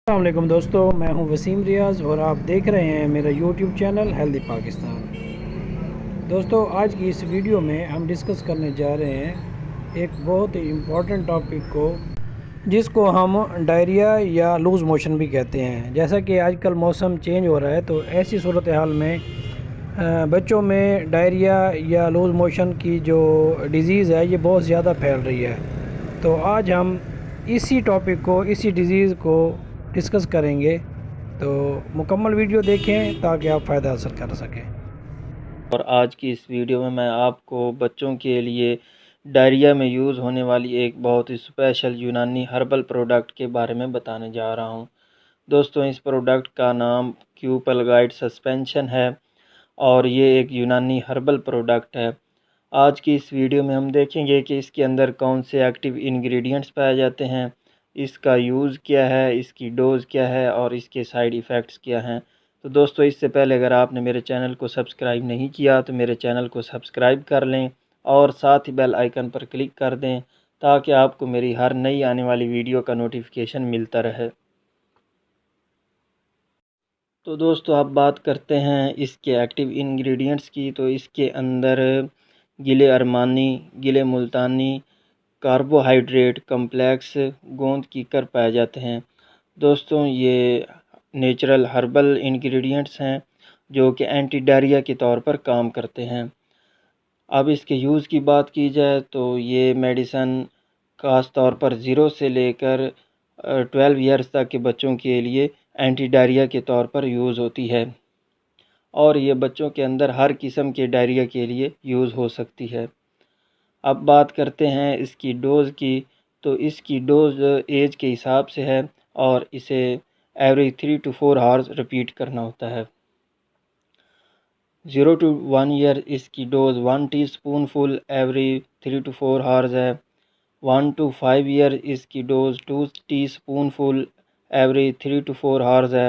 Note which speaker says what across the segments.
Speaker 1: अस्सलाम वालेकुम दोस्तों, मैं हूं वसीम रियाज़ और आप देख रहे हैं मेरा यूट्यूब चैनल हेल्दी पाकिस्तान। दोस्तों, आज की इस वीडियो में हम डिस्कस करने जा रहे हैं एक बहुत ही इम्पोर्टेंट टॉपिक को, जिसको हम डायरिया या लूज़ मोशन भी कहते हैं। जैसा कि आजकल मौसम चेंज हो रहा है, तो ऐसी सूरत हाल में बच्चों में डायरिया या लूज़ मोशन की जो डिज़ीज़ है ये बहुत ज़्यादा फैल रही है। तो आज हम इसी टॉपिक को, इसी डिज़ीज़ को डिस्कस करेंगे। तो मुकम्मल वीडियो देखें ताकि आप फ़ायदा हासिल कर सकें।
Speaker 2: और आज की इस वीडियो में मैं आपको बच्चों के लिए डायरिया में यूज़ होने वाली एक बहुत ही स्पेशल यूनानी हर्बल प्रोडक्ट के बारे में बताने जा रहा हूं। दोस्तों, इस प्रोडक्ट का नाम क्यूपलगाइड सस्पेंशन है और ये एक यूनानी हर्बल प्रोडक्ट है। आज की इस वीडियो में हम देखेंगे कि इसके अंदर कौन से एक्टिव इंग्रेडिएंट्स पाए जाते हैं, इसका यूज़ क्या है, इसकी डोज़ क्या है और इसके साइड इफ़ेक्ट्स क्या हैं। तो दोस्तों, इससे पहले अगर आपने मेरे चैनल को सब्सक्राइब नहीं किया तो मेरे चैनल को सब्सक्राइब कर लें और साथ ही बेल आइकन पर क्लिक कर दें ताकि आपको मेरी हर नई आने वाली वीडियो का नोटिफिकेशन मिलता रहे। तो दोस्तों, अब बात करते हैं इसके एक्टिव इंग्रेडिएंट्स की। तो इसके अंदर गिले अरमानी, गिले मुल्तानी, कार्बोहाइड्रेट कम्प्लेक्स, गोंद कीकर पाए जाते हैं। दोस्तों, ये नेचुरल हर्बल इंग्रेडिएंट्स हैं जो कि एंटी डायरिया के तौर पर काम करते हैं। अब इसके यूज़ की बात की जाए तो ये मेडिसन ख़ास तौर पर 0 से लेकर 12 ईयर्स तक के बच्चों के लिए एंटी डायरिया के तौर पर यूज़ होती है और ये बच्चों के अंदर हर किस्म के डायरिया के लिए यूज़ हो सकती है। अब बात करते हैं इसकी डोज़ की। तो इसकी डोज़ एज के हिसाब से है और इसे एवरेज 3 to 4 आवर्स रिपीट करना होता है। 0 to 1 ईयर इसकी डोज़ 1 टीस्पूनफुल एवरी 3 to 4 आवर्स है। 1 to 5 ईयर इसकी डोज़ 2 टीस्पूनफुल एवरी 3 to 4 आवर्स है।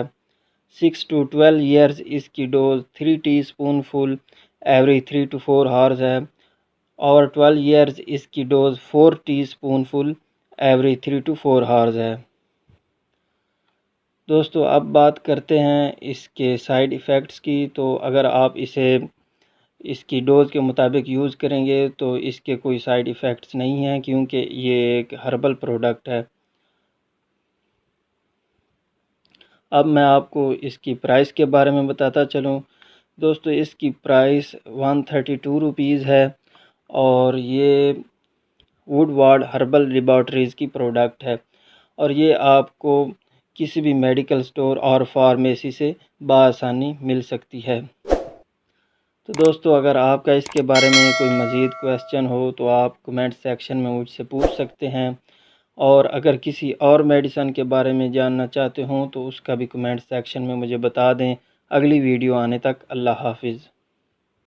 Speaker 2: 6 to 12 ईयर्स इसकी डोज़ 3 टीस्पूनफुल एवरी 3 to 4 आवर्स है और 12 ईयर्स इसकी डोज़ 4 टीस्पूनफुल एवरी 3 to 4 आवर्स है। दोस्तों, अब बात करते हैं इसके साइड इफ़ेक्ट्स की। तो अगर आप इसे इसकी डोज़ के मुताबिक यूज़ करेंगे तो इसके कोई साइड इफ़ेक्ट्स नहीं हैं, क्योंकि ये एक हर्बल प्रोडक्ट है। अब मैं आपको इसकी प्राइस के बारे में बताता चलूँ। दोस्तों, इसकी प्राइस 132 रुपीज़ है और ये वुडवार्ड हर्बल लेबॉरेटरीज़ की प्रोडक्ट है और ये आपको किसी भी मेडिकल स्टोर और फार्मेसी से बआसानी मिल सकती है। तो दोस्तों, अगर आपका इसके बारे में कोई मज़ीद क्वेश्चन हो तो आप कमेंट सेक्शन में मुझसे पूछ सकते हैं और अगर किसी और मेडिसन के बारे में जानना चाहते हों तो उसका भी कमेंट सेक्शन में मुझे बता दें। अगली वीडियो आने तक अल्लाह हाफिज़।